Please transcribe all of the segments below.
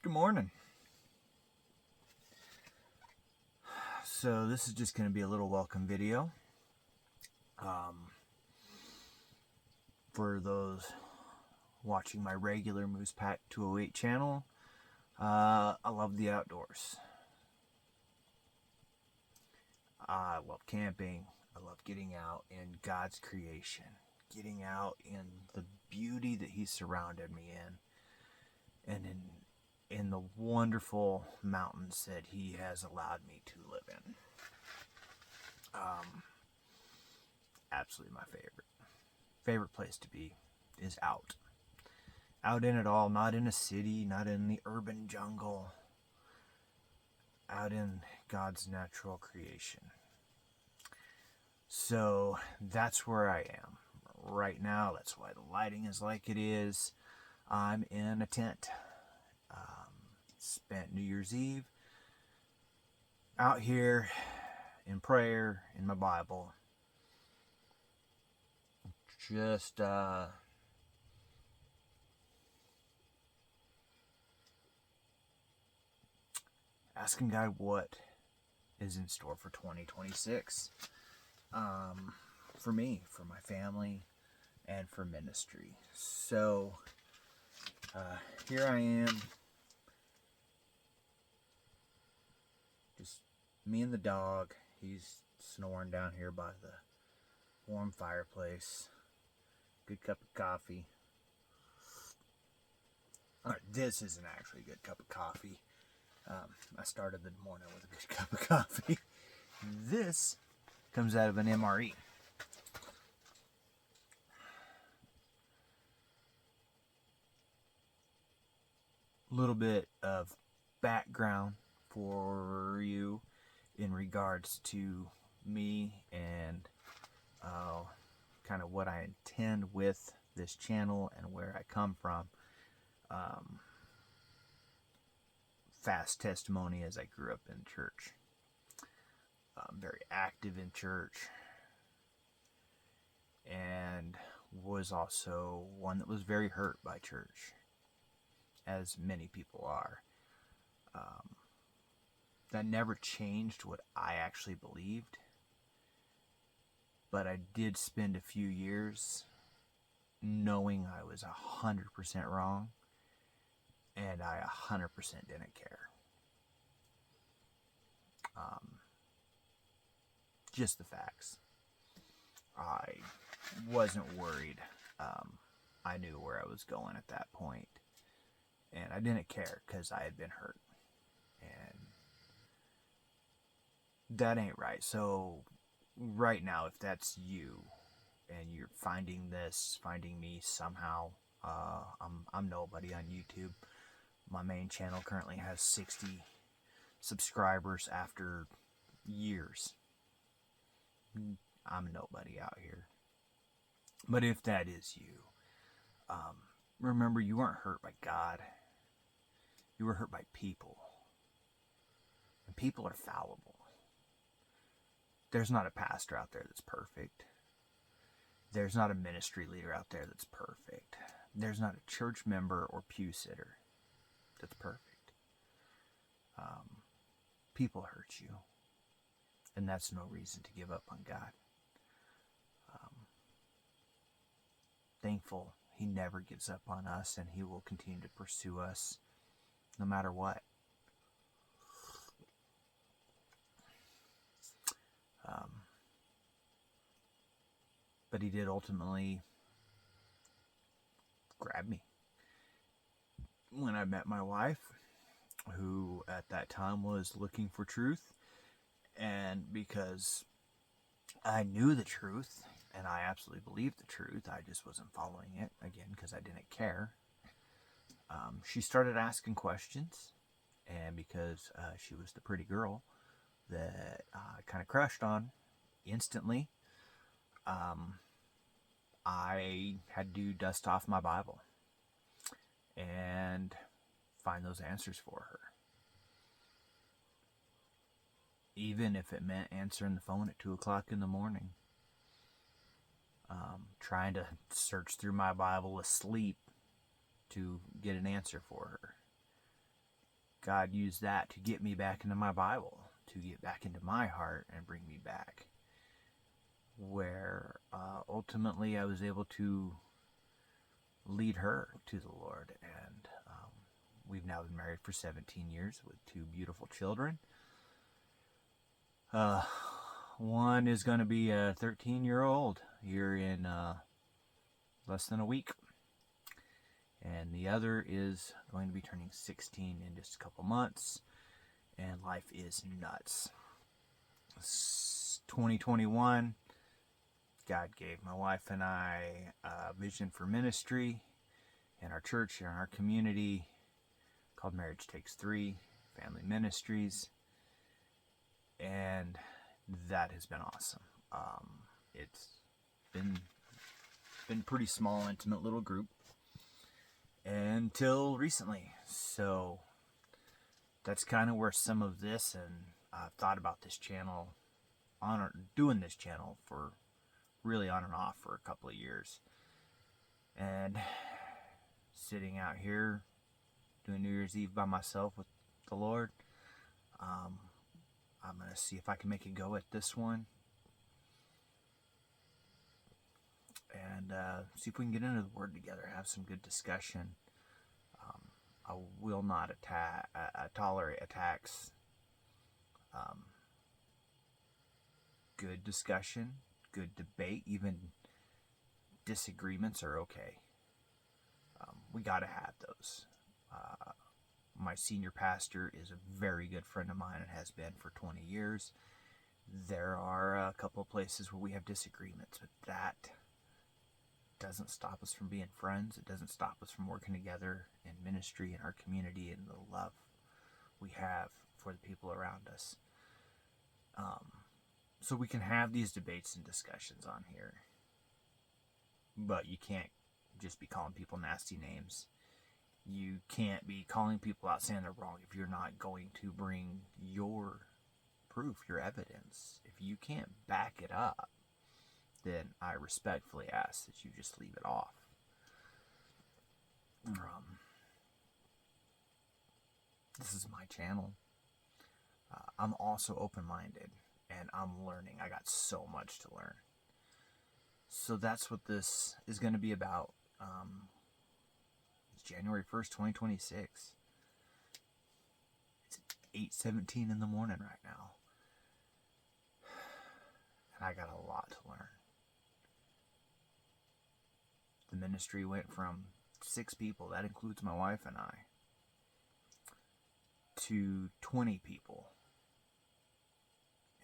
Good morning. So this is just going to be a little welcome video. For those watching my regular Moose Pack 208 channel, I love the outdoors. I love camping. I love getting out in God's creation, getting out in the beauty that He surrounded me in, and in the wonderful mountains that He has allowed me to live in. Absolutely my favorite place to be is out in it all, not in a city, not in the urban jungle, out in God's natural creation. So that's where I am right now. That's why the lighting is like it is. I'm in a tent. Spent New Year's Eve out here in prayer, in my Bible, just asking God what is in store for 2026, for me, for my family, and for ministry. So here I am, just me and the dog. He's snoring down here by the warm fireplace. Good cup of coffee. Alright, this isn't actually a good cup of coffee. I started the morning with a good cup of coffee. This comes out of an MRE. A little bit of background for you in regards to me and kind of what I intend with this channel and where I come from. Fast testimony as I grew up in church. Very active in church, and was also one that was very hurt by church, as many people are. That never changed what I actually believed, but I did spend a few years knowing I was 100% wrong, and I 100% didn't care. Just the facts. I wasn't worried. I knew where I was going at that point, and I didn't care because I had been hurt, and that ain't right. So right now, if that's you and you're finding me somehow, I'm nobody on YouTube. My main channel currently has 60 subscribers after years. I'm nobody out here. But if that is you, remember, you weren't hurt by God. You were hurt by people. And people are fallible. There's not a pastor out there that's perfect. There's not a ministry leader out there that's perfect. There's not a church member or pew sitter that's perfect. People hurt you, and that's no reason to give up on God. Thankful He never gives up on us, and He will continue to pursue us no matter what. But He did ultimately grab me when I met my wife, who at that time was looking for truth, and because I knew the truth and I absolutely believed the truth, I just wasn't following it, again, because I didn't care. She started asking questions, and because she was the pretty girl that I kind of crushed on instantly, I had to dust off my Bible and find those answers for her. Even if it meant answering the phone at 2 o'clock in the morning. Trying to search through my Bible asleep to get an answer for her. God used that to get me back into my Bible, to get back into my heart and bring me back. Where ultimately I was able to lead her to the Lord. And we've now been married for 17 years with 2 beautiful children. One is going to be a 13-year-old here in less than a week. And the other is going to be turning 16 in just a couple months. And life is nuts. 2021, God gave my wife and I a vision for ministry in our church, in our community, called Marriage Takes 3, Family Ministries. And that has been awesome. It's been pretty small, intimate little group until recently. So that's kind of where some of this, and I've thought about this channel, doing this channel for really on and off for a couple of years. And sitting out here doing New Year's Eve by myself with the Lord, I'm going to see if I can make a go at this one. And see if we can get into the Word together, have some good discussion. I will not tolerate attacks. Good discussion, good debate, even disagreements are okay. We got to have those. My senior pastor is a very good friend of mine and has been for 20 years. There are a couple of places where we have disagreements, but that doesn't stop us from being friends. It doesn't stop us from working together in ministry, in our community, and the love we have for the people around us. So we can have these debates and discussions on here, but you can't just be calling people nasty names. You can't be calling people out saying they're wrong if you're not going to bring your proof, your evidence. If you can't back it up, then I respectfully ask that you just leave it off. This is my channel. I'm also open-minded, and I'm learning. I got so much to learn. So that's what this is going to be about. It's January 1st, 2026. It's 8:17 in the morning right now. And I got a lot to learn. The ministry went from 6 people, that includes my wife and I, to 20 people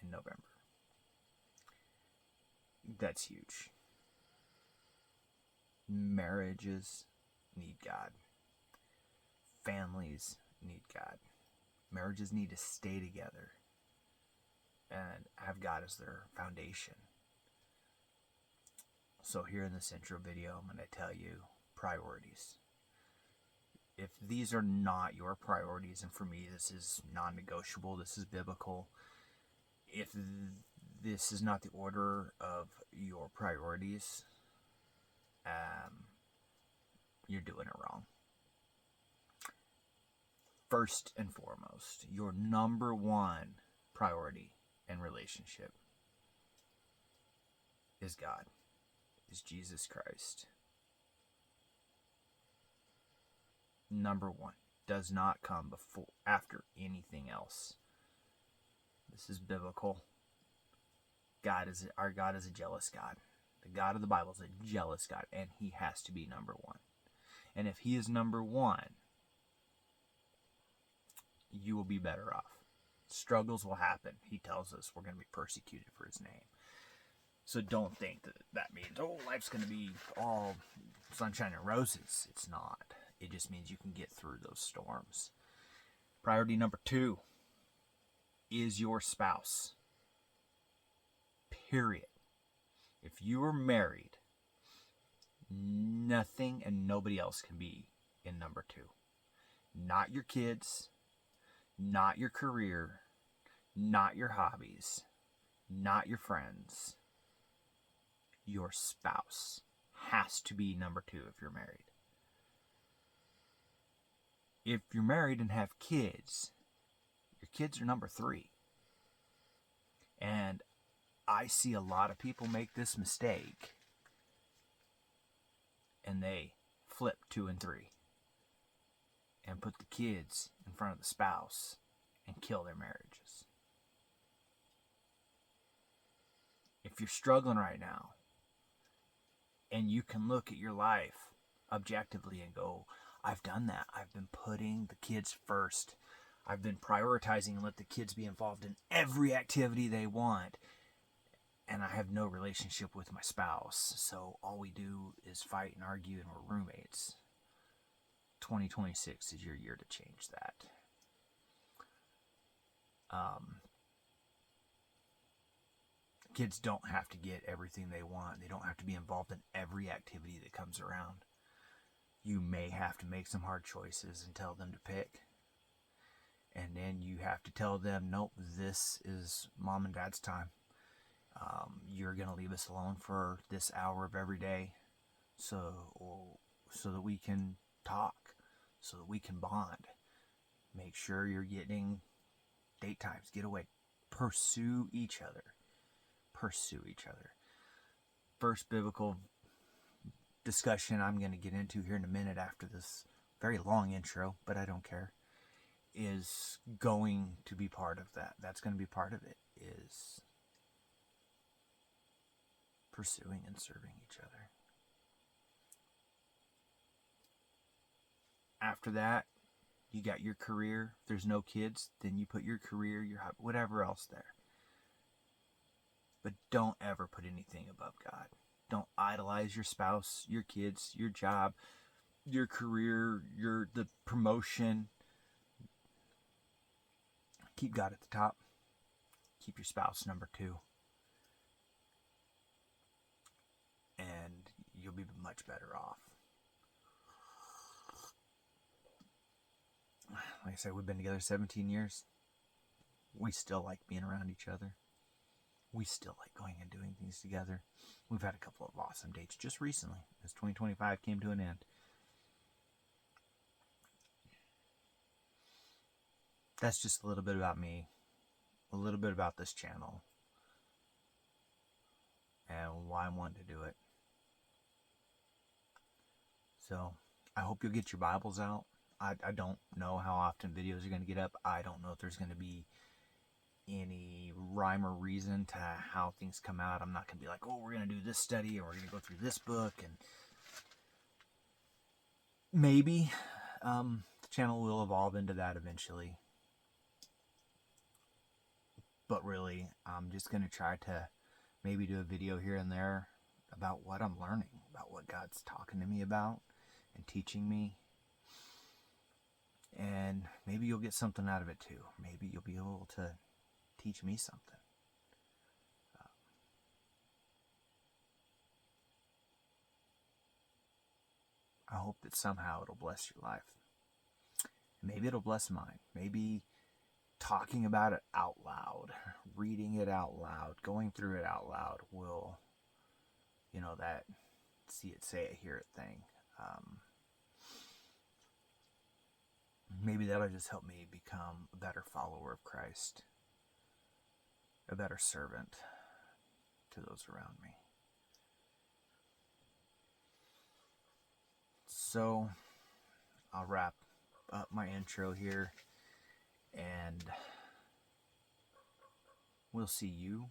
in November. That's huge. Marriages need God. Families need God. Marriages need to stay together and have God as their foundation. So here in this intro video, I'm going to tell you priorities. If these are not your priorities, and for me this is non-negotiable, this is biblical, if this is not the order of your priorities, you're doing it wrong. First and foremost, your number one priority in relationship is God, is Jesus Christ. Number one, does not come after anything else. This is biblical. Our God is a jealous God. The God of the Bible is a jealous God, and he has to be number one. And if he is number one, you will be better off. Struggles will happen. He tells us we're going to be persecuted for his name. So don't think that means, life's going to be all sunshine and roses. It's not. It just means you can get through those storms. Priority number 2 is your spouse. Period. If you are married, nothing and nobody else can be in number 2. Not your kids, not your career, not your hobbies, not your friends. Your spouse has to be number 2 if you're married. if you're married and have kids, your kids are number 3. And I see a lot of people make this mistake, and they flip 2 and 3 and put the kids in front of the spouse and kill their marriages. If you're struggling right now and you can look at your life objectively and go, I've done that. I've been putting the kids first. I've been prioritizing and let the kids be involved in every activity they want. And I have no relationship with my spouse. So all we do is fight and argue and we're roommates. 2026 is your year to change that. Kids don't have to get everything they want. They don't have to be involved in every activity that comes around. You may have to make some hard choices and tell them to pick. And then you have to tell them, nope, this is mom and dad's time. You're going to leave us alone for this hour of every day so that we can talk, so that we can bond. Make sure you're getting date times, get away. Pursue each other. Pursue each other. First biblical discussion I'm going to get into here in a minute after this very long intro, but I don't care, is going to be part of that. That's going to be part of it, is pursuing and serving each other. After that, you got your career. If there's no kids, then you put your career, your whatever else there. But don't ever put anything above God. Don't idolize your spouse, your kids, your job, your career, the promotion. Keep God at the top. Keep your spouse number 2. And you'll be much better off. Like I said, we've been together 17 years. We still like being around each other. We still like going and doing things together. We've had a couple of awesome dates just recently as 2025 came to an end. That's just a little bit about me, a little bit about this channel, and why I'm wanting to do it. So, I hope you'll get your Bibles out. I don't know how often videos are going to get up. I don't know if there's going to be any rhyme or reason to how things come out. I'm not going to be like, oh, we're going to do this study and we're going to go through this book. And maybe the channel will evolve into that eventually. But really, I'm just going to try to maybe do a video here and there about what I'm learning, about what God's talking to me about and teaching me. And maybe you'll get something out of it too. Maybe you'll be able to teach me something. I hope that somehow it'll bless your life. Maybe it'll bless mine. Maybe talking about it out loud, reading it out loud, going through it out loud will, that see it, say it, hear it thing. Maybe that'll just help me become a better follower of Christ, a better servant to those around me. So, I'll wrap up my intro here, and we'll see you